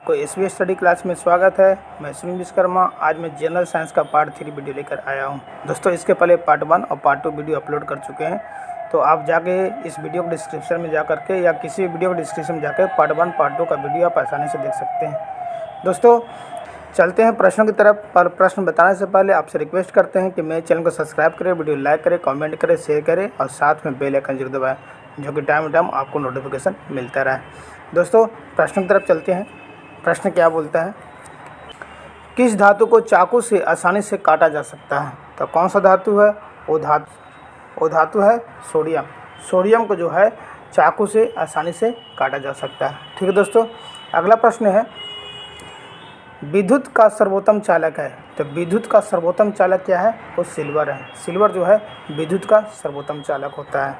को SBS study class में स्वागत है। मैं सुनील विश्वकर्मा। आज मैं जनरल साइंस का पार्ट 3 वीडियो लेकर आया हूं। दोस्तों, इसके पहले पार्ट 1 और पार्ट 2 वीडियो अपलोड कर चुके हैं, तो आप जाके इस वीडियो को डिस्क्रिप्शन में जा करके या किसी वीडियो को डिस्क्रिप्शन में जाकर पार्ट 1 पार्ट 2 का वीडियो आप आसानी से देख सकते हैं। दोस्तों, चलते हैं प्रश्नों की तरफ। पर प्रश्न बताने से पहले आपसे रिक्वेस्ट करते हैं कि मेरे चैनल को सब्सक्राइब करें, वीडियो लाइक करें, कमेंट करें, शेयर करें और साथ में बेल आइकन जरूर दबाएं, जो कि टाइम टाइम आपको नोटिफिकेशन मिलता रहे। दोस्तों, प्रश्नों की तरफ चलते हैं। प्रश्न क्या बोलता है, किस धातु को चाकू से आसानी से काटा जा सकता है? तो कौन सा धातु है? वो धातु है सोडियम। सोडियम को जो है चाकू से आसानी से काटा जा सकता है। ठीक है दोस्तों, अगला प्रश्न है, विद्युत का सर्वोत्तम चालक है। तो विद्युत का सर्वोत्तम चालक क्या है? वो सिल्वर है। सिल्वर जो है विद्युत का सर्वोत्तम चालक होता है।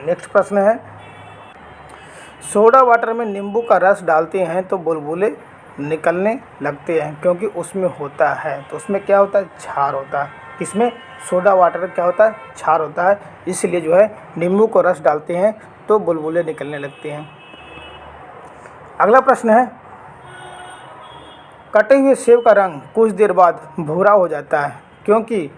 नेक्स्ट प्रश्न है, सोडा वाटर में नींबू का रस डालते हैं तो बुलबुले निकलने लगते हैं, क्योंकि उसमें होता है, तो उसमें क्या होता है? क्षार होता है। किसमें? सोडा वाटर में क्या होता है? क्षार होता है। इसलिए जो है नींबू को रस डालते हैं तो बुलबुले निकलने लगते हैं। अगला प्रश्न है, कटे हुए सेब का रंग कुछ देर बाद भूरा हो जाता है, क्योंकि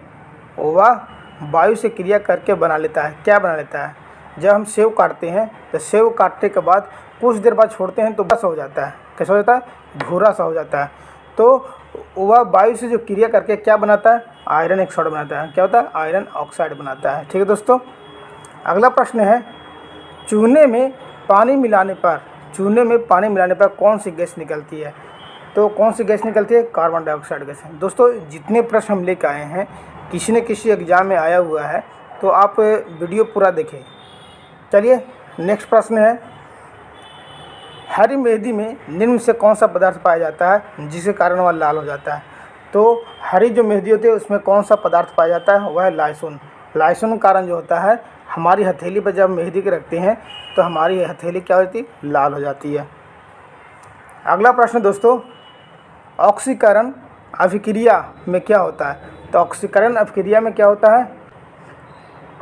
वह वायु से क्रिया करके बना लेता है। क्या बना लेता है? जब हम सेब काटते हैं तो सेब काटने के बाद कुछ देर बाद छोड़ते हैं तो भूरा सा हो जाता है। कैसा हो जाता है? भूरा सा हो जाता है। तो वह वायु से जो क्रिया करके क्या बनाता है? आयरन ऑक्साइड बनाता है। क्या होता है? आयरन ऑक्साइड बनाता है। ठीक है दोस्तों, अगला प्रश्न है, चूने में पानी मिलाने पर कौन सी गैस निकलती है? तो कौन सी गैस निकलती है? Carbon dioxide gas. दोस्तों, जितने प्रश्न हम लेकर आए हैं किसी न किसी एग्जाम में आया हुआ है, तो आप वीडियो पूरा देखें। चलिए, नेक्स्ट प्रश्न है, हरी मेहंदी में निम्न से कौन सा पदार्थ पाया जाता है जिसके कारण वह लाल हो जाता है? तो हरी जो मेहंदी होती है उसमें कौन सा पदार्थ पाया जाता है? वह है लाइसोन। लाइसोन के कारण जो होता है, हमारी हथेली पर जब मेहंदी के रखते हैं तो हमारी हथेली क्या होती है? लाल हो जाती है। अगला प्रश्न दोस्तों, ऑक्सीकरण अभिक्रिया में क्या होता है? तो ऑक्सीकरण अभिक्रिया में क्या होता है?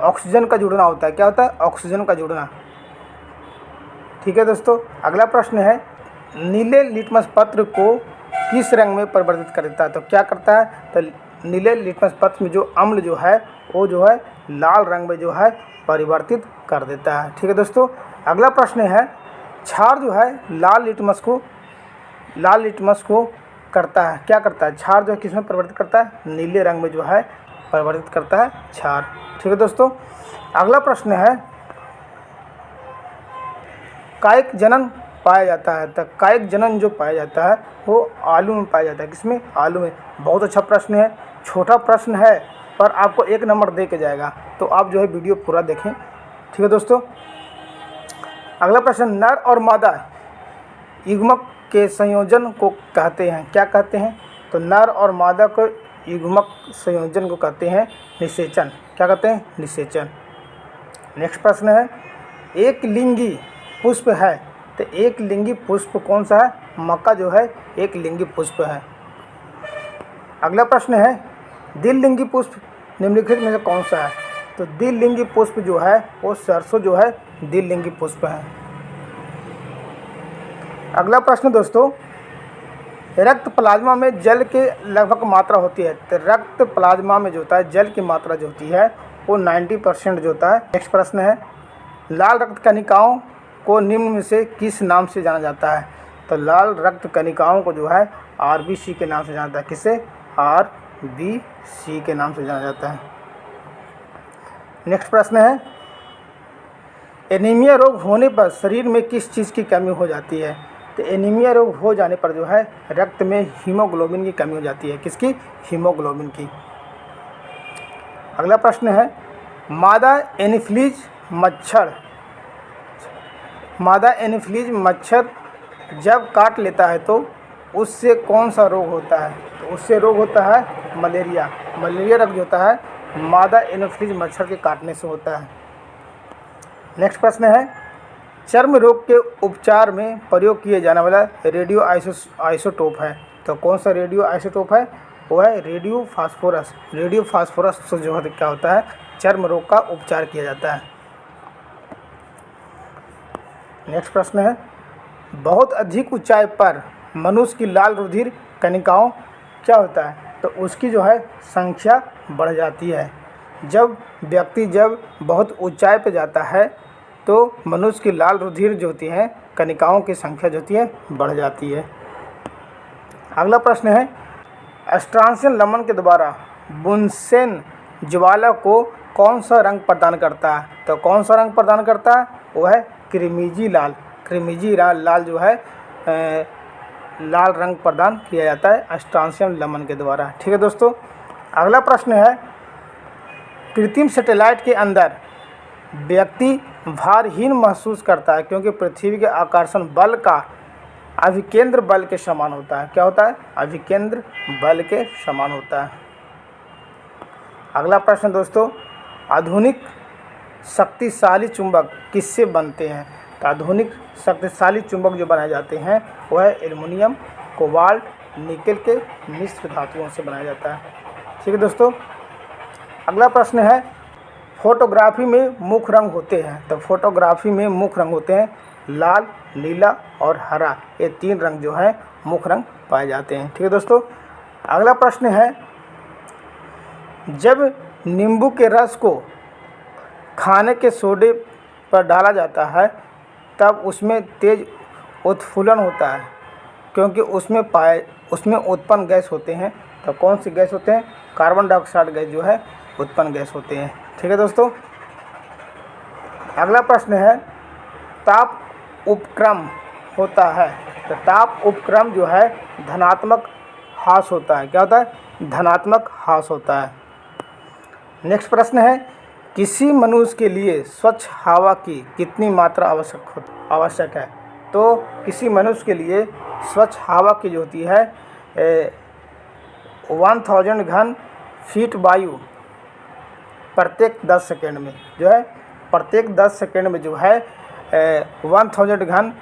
ऑक्सीजन का जुड़ना होता है। क्या होता है? ऑक्सीजन का जुड़ना। ठीक है दोस्तों, अगला प्रश्न है, नीले लिटमस पत्र को किस रंग में परिवर्तित कर देता है? तो क्या करता है? तो नीले लिटमस पत्र में जो अम्ल जो है वो जो है लाल रंग में जो है परिवर्तित कर देता है। ठीक है दोस्तों, अगला प्रश्न है, क्षार जो है लाल लिटमस को करता है। क्या करता है? क्षार जो है किस में परिवर्तित करता है? नीले रंग में जो है परिवर्तित करता है क्षार। ठीक है दोस्तों, अगला प्रश्न है, कायिक जनन पाया जाता है। तो कायिक जनन जो पाया जाता है वो आलू में पाया जाता है। किसमें? आलू में। बहुत अच्छा प्रश्न है, छोटा प्रश्न है पर आपको 1 नंबर दे के जाएगा, तो आप जो है वीडियो पूरा देखें। ठीक है दोस्तों, अगला प्रश्न, नर और मादा युग्मक के संयोजन को कहते हैं। क्या कहते हैं? तो नर और मादा को युग्मक संयोजन को कहते हैं निषेचन। क्या कहते हैं? निषेचन। नेक्स्ट प्रश्न है, एक लिंगी पुष्प है। तो एक लिंगी पुष्प कौन सा है? मक्का जो है एक लिंगी पुष्प है। अगला प्रश्न है, द्विलिंगी पुष्प निम्नलिखित में से कौन सा है? तो द्विलिंगी पुष्प जो है वो सरसों जो है द्विलिंगी पुष्प है। अगला प्रश्न दोस्तों, रक्त प्लाज्मा में जल के लगभग मात्रा होती है। तो रक्त प्लाज्मा में जो होता है जल की मात्रा जो होती है वो 90% जो होता है। नेक्स्ट प्रश्न है, लाल रक्त कणिकाओं को निम्न में से किस नाम से जाना जाता है? तो लाल रक्त कणिकाओं को जो है आरबीसी के नाम से जाना जाता है। किसे? आरबीसी के नाम से जाना जाता है। नेक्स्ट प्रश्न है, एनीमिया रोग होने पर शरीर में किस चीज़ की कमी हो जाती है? तो एनीमिया रोग हो जाने पर जो है रक्त में हीमोग्लोबिन की कमी हो जाती है। किसकी? हीमोग्लोबिन की। अगला प्रश्न है, मादा एनीफिलीज मच्छर जब काट लेता है तो उससे कौन सा रोग होता है? तो उससे रोग होता है मलेरिया। मलेरिया रोग जो होता है मादा एनीफिलीज मच्छर के काटने से होता है। नेक्स्ट प्रश्न है, चर्म रोग के उपचार में प्रयोग किए जाने वाला रेडियो आइसोटोप है। तो कौन सा रेडियो आइसोटोप है? वो है रेडियो फास्फोरस। रेडियो फास्फोरस से जो है क्या होता है? चर्म रोग का उपचार किया जाता है। नेक्स्ट प्रश्न है, बहुत अधिक ऊंचाई पर मनुष्य की लाल रुधिर कणिकाओं क्या होता है, तो उसकी जो है संख्या बढ़ जाती है। जब व्यक्ति बहुत ऊंचाई पर जाता है तो मनुष्य की लाल रुधिर जो होती है कणिकाओं की संख्या जो होती है बढ़ जाती है। अगला प्रश्न है, स्ट्रांसियन लमन के द्वारा बुनसेन ज्वाला को कौन सा रंग प्रदान करता है, तो कौन सा रंग प्रदान करता है, वो है क्रीमिजी लाल। क्रीमिजी लाल जो है लाल रंग प्रदान किया जाता है स्ट्रांसियन लमन के द्वारा। ठीक है दोस्तों। अगला प्रश्न है, कृत्रिम सैटेलाइट के अंदर व्यक्ति भारहीन महसूस करता है क्योंकि पृथ्वी के आकर्षण बल का अभिकेंद्र बल के समान होता है। क्या होता है, अभिकेंद्र बल के समान होता है। अगला प्रश्न दोस्तों, आधुनिक शक्तिशाली चुंबक किससे बनते हैं, तो आधुनिक शक्तिशाली चुंबक जो बनाए जाते हैं वह है एल्युमिनियम, कोबाल्ट, निकेल के मिश्र धातुओं से बनाया जाता है। ठीक है दोस्तों। अगला प्रश्न है, फोटोग्राफी में मुख्य रंग होते हैं, तो फोटोग्राफी में मुख्य रंग होते हैं लाल, नीला और हरा। ये 3 रंग जो है मुख्य रंग पाए जाते हैं। ठीक है दोस्तों। अगला प्रश्न है, जब नींबू के रस को खाने के सोडे पर डाला जाता है तब उसमें तेज उत्फुल्लन होता है क्योंकि उसमें उत्पन्न गैस होते हैं। तो कौन सी गैस होते हैं, कार्बन डाइऑक्साइड गैस जो है उत्पन्न गैस होते हैं। ठीक है दोस्तों। अगला प्रश्न है, ताप उपक्रम होता है, तो ताप उपक्रम जो है धनात्मक ह्रास होता है। क्या होता है, धनात्मक ह्रास होता है। नेक्स्ट प्रश्न है, किसी मनुष्य के लिए स्वच्छ हवा की कितनी मात्रा आवश्यक है, तो किसी मनुष्य के लिए स्वच्छ हवा की जो होती है 1000 घन फीट वायु प्रत्येक 10 सेकेंड में जो है, प्रत्येक 10 सेकेंड में जो है 1000 घन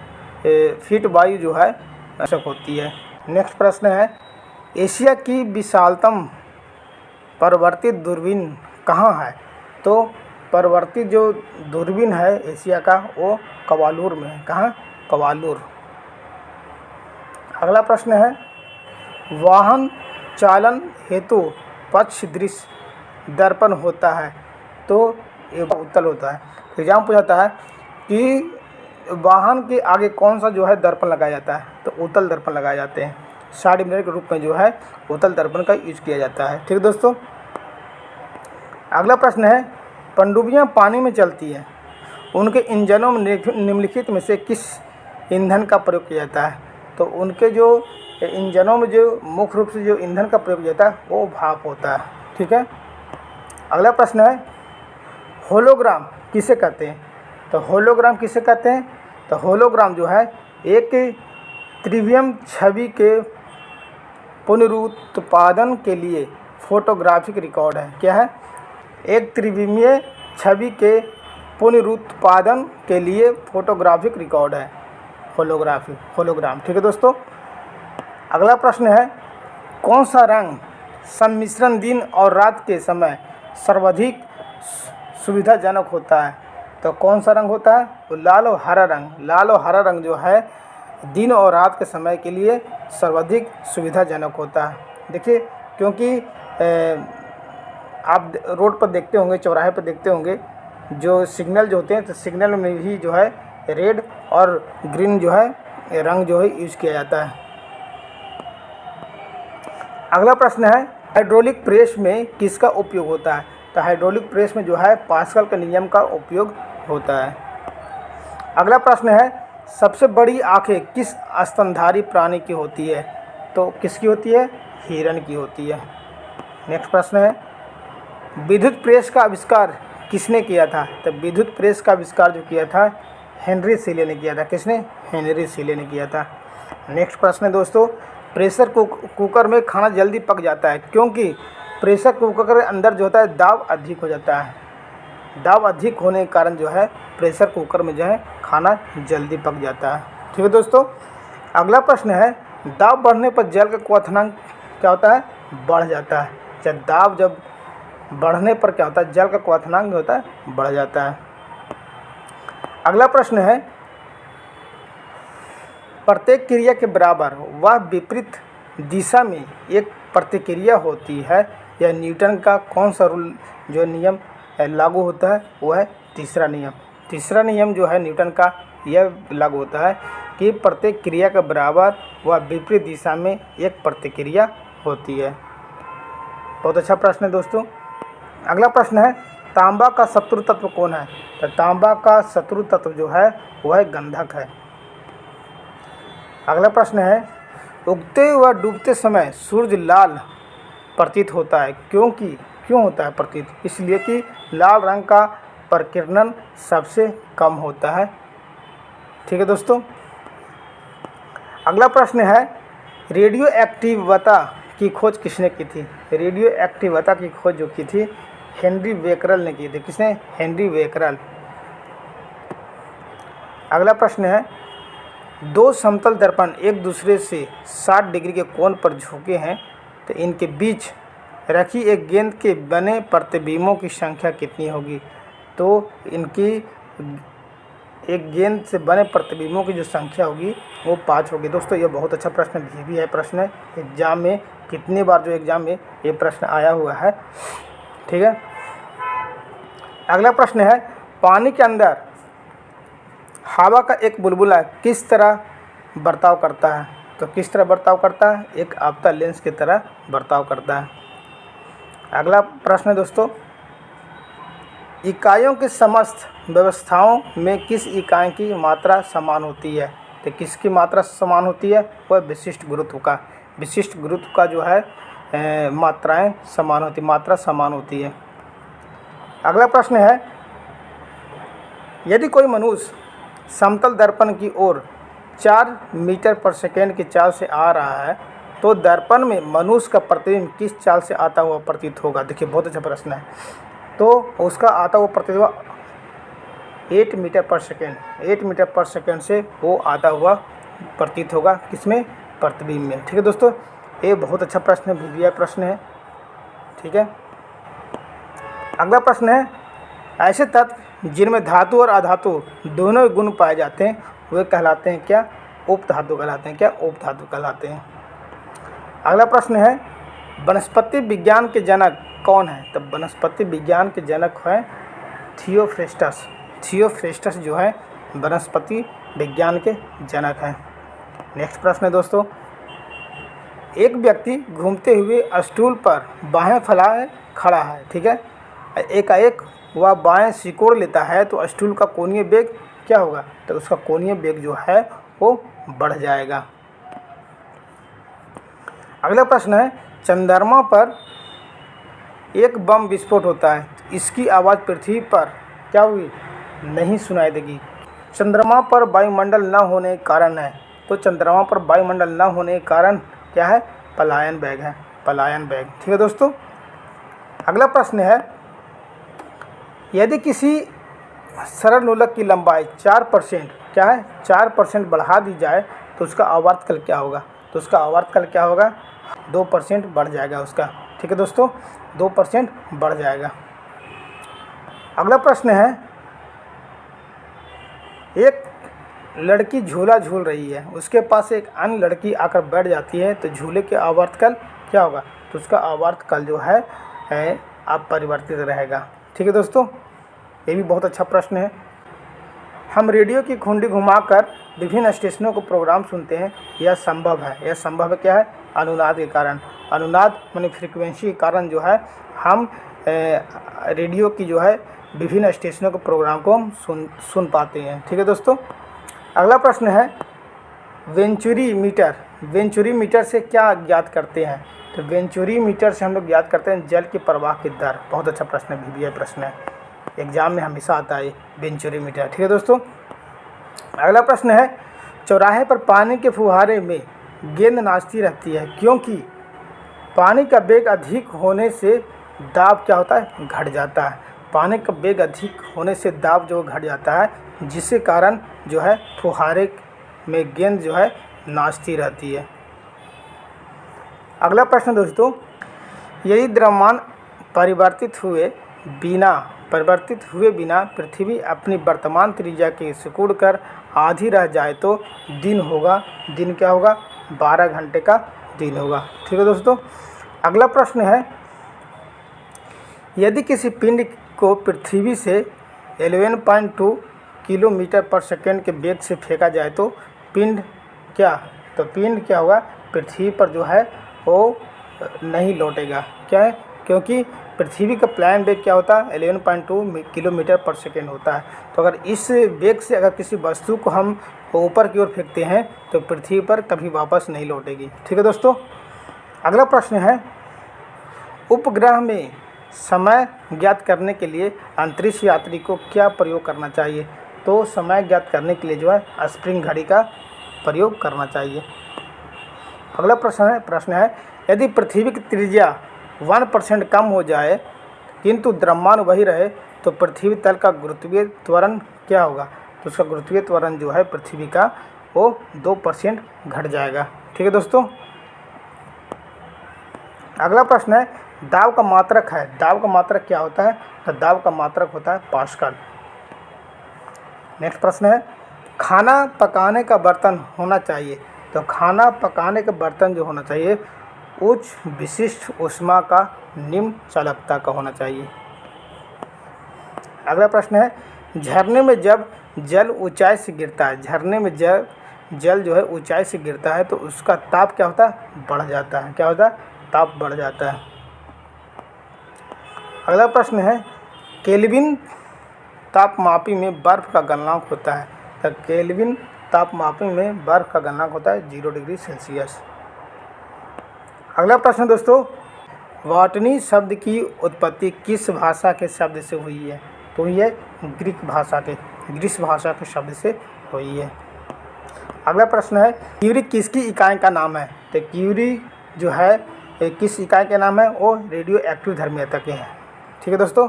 फीट वायु जो है आवश्यक होती है। नेक्स्ट प्रश्न है, एशिया की विशालतम परिवर्तित दूरबीन कहाँ है, तो परिवर्तित जो दूरबीन है एशिया का वो कवालूर में है। कहाँ, कवालूर। अगला प्रश्न है, वाहन चालन हेतु पक्ष दृश्य दर्पण होता है, तो ये उत्तल होता है। एग्जाम पूछाता है कि वाहन के आगे कौन सा जो है दर्पण लगाया जाता है, तो उत्तल दर्पण लगाए जाते हैं। साइड मिरर के रूप में जो है उत्तल दर्पण का यूज किया जाता है। ठीक है दोस्तों। अगला प्रश्न है, पनडुब्बियाँ पानी में चलती हैं, उनके इंजनों में निम्नलिखित में से किस ईंधन का प्रयोग किया जाता है, तो उनके जो इंजनों में जो मुख्य रूप से जो ईंधन का प्रयोग किया जाता है वो भाप होता है। ठीक है। अगला प्रश्न है, होलोग्राम किसे कहते हैं, तो होलोग्राम किसे कहते हैं, तो होलोग्राम जो है एक त्रिविम छवि के पुनरुत्पादन के लिए फोटोग्राफिक रिकॉर्ड है। क्या है, एक त्रिविमीय छवि के पुनरुत्पादन के लिए फोटोग्राफिक रिकॉर्ड है होलोग्राम। ठीक है दोस्तों। अगला प्रश्न है, कौन सा रंग सम्मिश्रण दिन और रात के समय सर्वाधिक सुविधाजनक होता है, तो कौन सा रंग होता है, तो लाल और हरा रंग। लाल और हरा रंग जो है दिन और रात के समय के लिए सर्वाधिक सुविधाजनक होता है। देखिए, क्योंकि आप रोड पर देखते होंगे, चौराहे पर देखते होंगे, जो सिग्नल जो होते हैं तो सिग्नल में भी जो है रेड और ग्रीन जो है रंग जो है यूज किया जाता है। अगला प्रश्न है, हाइड्रोलिक प्रेस में किसका उपयोग होता है, तो हाइड्रोलिक प्रेस में जो है पास्कल के नियम का उपयोग होता है। अगला प्रश्न है, सबसे बड़ी आंखें किस स्तनधारी प्राणी की होती है, तो किसकी होती है, हिरण की होती है। नेक्स्ट प्रश्न है, विद्युत प्रेस का आविष्कार किसने किया था, तो विद्युत प्रेस का आविष्कार जो किया था हेनरी सीले ने किया था। किसने, हेनरी सीले ने किया था। नेक्स्ट प्रश्न है दोस्तों, प्रेशर कुकर में खाना जल्दी पक जाता है क्योंकि प्रेशर कुकर के अंदर जो होता है दाब अधिक हो जाता है। दाब अधिक होने के कारण जो है प्रेशर कुकर में जो है खाना जल्दी पक जाता है। ठीक है दोस्तों। अगला प्रश्न है, दाब बढ़ने पर जल का क्वथनांक क्या होता है, बढ़ जाता है। जब दाब जब बढ़ने पर क्या होता है, जल का क्वथनांक जो होता है बढ़ जाता है। अगला प्रश्न है, प्रत्येक क्रिया के बराबर वह विपरीत दिशा में एक प्रतिक्रिया होती है। यह न्यूटन का कौन सा रूल जो नियम लागू होता है, वो है तीसरा नियम। तीसरा नियम जो है न्यूटन का, यह लागू होता है कि प्रत्येक क्रिया के बराबर वह विपरीत दिशा में एक प्रतिक्रिया होती है। बहुत अच्छा प्रश्न है दोस्तों। अगला प्रश्न है, तांबा का शत्रु तत्व कौन है? तो तांबा का शत्रु तत्व जो है वह गंधक है। अगला प्रश्न है, उगते व डूबते समय सूर्य लाल प्रतीत होता है, क्यों होता है प्रतीत? इसलिए कि लाल रंग का प्रकीर्णन सबसे कम होता है। ठीक है दोस्तों। अगला प्रश्न है, रेडियो एक्टिवता की खोज किसने की थी? रेडियो एक्टिवता की खोज जो की थी हेनरी बेकरल ने की थी। किसने? Henry Becquerel. अगला प्रश्न है, दो समतल दर्पण एक दूसरे से 60 डिग्री के कोण पर झुके हैं, तो इनके बीच रखी एक गेंद के बने प्रतिबिंबों की संख्या कितनी होगी? तो इनकी एक गेंद से बने प्रतिबिंबों की जो संख्या होगी वो 5 होगी। दोस्तों ये बहुत अच्छा प्रश्न भी है। प्रश्न है एग्जाम में, कितनी बार जो एग्जाम में ये प्रश्न आया हुआ है। ठीक है। अगला प्रश्न है, पानी के अंदर हवा का एक बुलबुला किस तरह बर्ताव करता है? तो किस तरह बर्ताव करता है? एक आपता लेंस की तरह बर्ताव करता है। अगला प्रश्न है दोस्तों, इकाइयों की समस्त व्यवस्थाओं में किस इकाई की मात्रा समान होती है? तो किसकी मात्रा समान होती है? वह विशिष्ट गुरुत्व का। विशिष्ट गुरुत्व का जो है मात्रा समान होती है। अगला प्रश्न है, यदि कोई मनुष्य समतल दर्पण की ओर 4 मीटर पर सेकेंड की चाल से आ रहा है, तो दर्पण में मनुष्य का प्रतिबिंब किस चाल से आता हुआ प्रतीत होगा? देखिए बहुत अच्छा प्रश्न है। तो उसका आता हुआ प्रतिबिंब 8 मीटर पर सेकेंड, 8 मीटर पर सेकेंड से वो आता हुआ प्रतीत होगा। किसमें? प्रतिबिंब में। ठीक है दोस्तों, ये बहुत अच्छा प्रश्न है, VVI प्रश्न है। ठीक है। अगला प्रश्न है, ऐसे तत्व जिनमें धातु और अधातु दोनों गुण पाए जाते हैं वे कहलाते हैं क्या? उपधातु कहलाते हैं। क्या? उपधातु कहलाते हैं। अगला प्रश्न है, वनस्पति विज्ञान के जनक कौन है? तो वनस्पति विज्ञान के जनक है थियोफ्रेस्टस। थियोफ्रेस्टस जो है वनस्पति विज्ञान के जनक हैं। नेक्स्ट प्रश्न है दोस्तों, एक व्यक्ति घूमते हुए स्टूल पर बाहें फैलाए खड़ा है। ठीक है। एकाएक वह बाएं सिकोड़ लेता है तो स्टूल का कोणीय वेग क्या होगा? तो उसका कोणीय वेग जो है वो बढ़ जाएगा। अगला प्रश्न है, चंद्रमा पर एक बम विस्फोट होता है, इसकी आवाज़ पृथ्वी पर क्या हुई? नहीं सुनाई देगी। चंद्रमा पर वायुमंडल न होने के कारण है, तो चंद्रमा पर वायुमंडल न होने के कारण क्या है? पलायन वेग है। पलायन वेग। ठीक है दोस्तों। अगला प्रश्न है, यदि किसी सरल लोलक की लंबाई 4% क्या है? 4% बढ़ा दी जाए तो उसका आवर्तकाल क्या होगा? तो उसका आवर्तकाल क्या होगा? 2% बढ़ जाएगा उसका। ठीक है दोस्तों, 2% बढ़ जाएगा। अगला प्रश्न है, एक लड़की झूला झूल रही है, उसके पास एक अन्य लड़की आकर बैठ जाती है, तो झूले के आवर्तकाल क्या होगा? तो उसका आवर्तकाल जो है अपरिवर्तित रहेगा। ठीक है दोस्तों, ये भी बहुत अच्छा प्रश्न है। हम रेडियो की घुंडी घुमाकर विभिन्न स्टेशनों को प्रोग्राम सुनते हैं, यह संभव है। यह संभव है क्या है? अनुनाद के कारण। अनुनाद माने फ्रीक्वेंसी के कारण जो है हम रेडियो की जो है विभिन्न स्टेशनों के प्रोग्राम को हम सुन पाते हैं। ठीक है दोस्तों। अगला प्रश्न है, वेंचुरी मीटर। वेंचुरी मीटर से क्या ज्ञात करते हैं? तो वेंचुरी मीटर से हम लोग ज्ञात करते हैं जल के प्रवाह की दर। बहुत अच्छा प्रश्न है, VVI प्रश्न है, एग्जाम में हमेशा आता है वेंचुरी मीटर। ठीक है दोस्तों। अगला प्रश्न है, चौराहे पर पानी के फुहारे में गेंद नाचती रहती है, क्योंकि पानी का वेग अधिक होने से दाब क्या होता है? घट जाता है। पानी का वेग अधिक होने से दाब जो घट जाता है, जिसके कारण जो है फुहारे में गेंद जो है नाचती रहती है। अगला प्रश्न दोस्तों, यदि द्रव्यमान परिवर्तित हुए बिना पृथ्वी अपनी वर्तमान त्रिज्या के सिकुड़ कर आधी रह जाए तो दिन होगा। दिन क्या होगा? 12 घंटे का दिन होगा। ठीक है दोस्तों। अगला प्रश्न है, यदि किसी पिंड को पृथ्वी से 11.2 किलोमीटर पर सेकेंड के वेग से फेंका जाए तो पिंड क्या होगा? पृथ्वी पर जो है वो नहीं लौटेगा। क्या है? क्योंकि पृथ्वी का प्लान वेग क्या होता है? 11.2 किलोमीटर पर सेकेंड होता है। तो अगर इस वेग से अगर किसी वस्तु को हम ऊपर की ओर फेंकते हैं तो पृथ्वी पर कभी वापस नहीं लौटेगी। ठीक है दोस्तों। अगला प्रश्न है, उपग्रह में समय ज्ञात करने के लिए अंतरिक्ष यात्री को क्या प्रयोग करना चाहिए? तो समय ज्ञात करने के लिए जो है स्प्रिंग घड़ी का प्रयोग करना चाहिए। अगला प्रश्न है, यदि पृथ्वी की त्रिज्या 1% कम हो जाए किंतु द्रव्यमान वही रहे तो पृथ्वी तल का गुरुत्वीय त्वरण क्या होगा? तो उसका गुरुत्वीय त्वरण जो है पृथ्वी का वो 2% घट जाएगा। ठीक है दोस्तों। अगला प्रश्न है, दाब का मात्रक है। दाब का मात्रक क्या होता है? तो दाब का मात्रक होता है पास्कल। नेक्स्ट प्रश्न है, खाना पकाने का बर्तन होना चाहिए। तो खाना पकाने का बर्तन जो होना चाहिए उच्च विशिष्ट ऊष्मा का निम्न चालकता का होना चाहिए। अगला प्रश्न है, झरने में जब जल ऊंचाई से गिरता है, झरने में जल जो है ऊंचाई से गिरता है तो उसका ताप क्या होता है? बढ़ जाता है। क्या होता है? ताप बढ़ जाता है। अगला प्रश्न है, केल्विन तापमापी में बर्फ़ का गलनांक होता है। तो केल्विन तापमापी में बर्फ़ का गलनांक होता है 0 डिग्री सेल्सियस। अगला प्रश्न दोस्तों, बॉटनी शब्द की उत्पत्ति किस भाषा के शब्द से हुई है? तो ये ग्रीस भाषा के शब्द से हुई है। अगला प्रश्न है, क्यूरी किसकी इकाई का नाम है? तो क्यूरी जो है किस इकाई का नाम है? वो रेडियो एक्टिव धर्मीयता के हैं। ठीक है दोस्तों।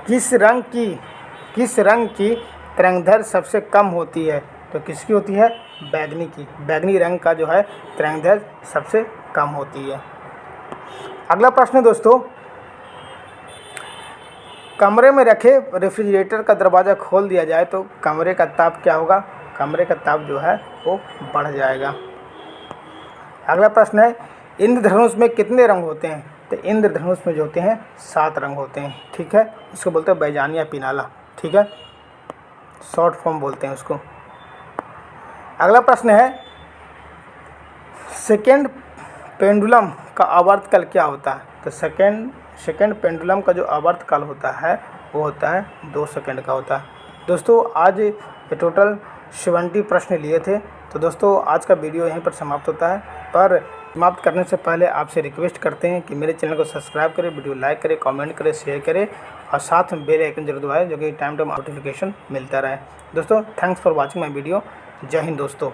किस रंग की तरंगदैर्घ्य सबसे कम होती है? तो किसकी होती है? बैगनी की। बैगनी रंग का जो है तरंगदैर्घ्य सबसे कम होती है। अगला प्रश्न दोस्तों, कमरे में रखे रेफ्रिजरेटर का दरवाज़ा खोल दिया जाए तो कमरे का ताप क्या होगा? कमरे का ताप जो है वो बढ़ जाएगा। अगला प्रश्न है, इंद्रधनुष में कितने रंग होते हैं? तो इंद्रधनुष में जो होते हैं 7 रंग होते हैं। ठीक है, उसको बोलते हैं बैजानिया पिनाला। ठीक है, शॉर्ट फॉर्म बोलते हैं उसको। अगला प्रश्न है, सेकेंड पेंडुलम का आवर्तकाल क्या होता है? तो सेकेंड पेंडुलम का जो आवर्तकाल होता है वो होता है 2 सेकंड का होता है। दोस्तों आज ये टोटल 70 प्रश्न लिए थे। तो दोस्तों आज का वीडियो यहीं पर समाप्त होता है, पर समाप्त करने से पहले आपसे रिक्वेस्ट करते हैं कि मेरे चैनल को सब्सक्राइब करें, वीडियो लाइक करें, कमेंट करें, शेयर करें और साथ में बेल आइकन जरूर दबाएं जो कि टाइम टू टाइम नोटिफिकेशन मिलता रहे। दोस्तों thanks for watching my video. जय हिंद दोस्तों।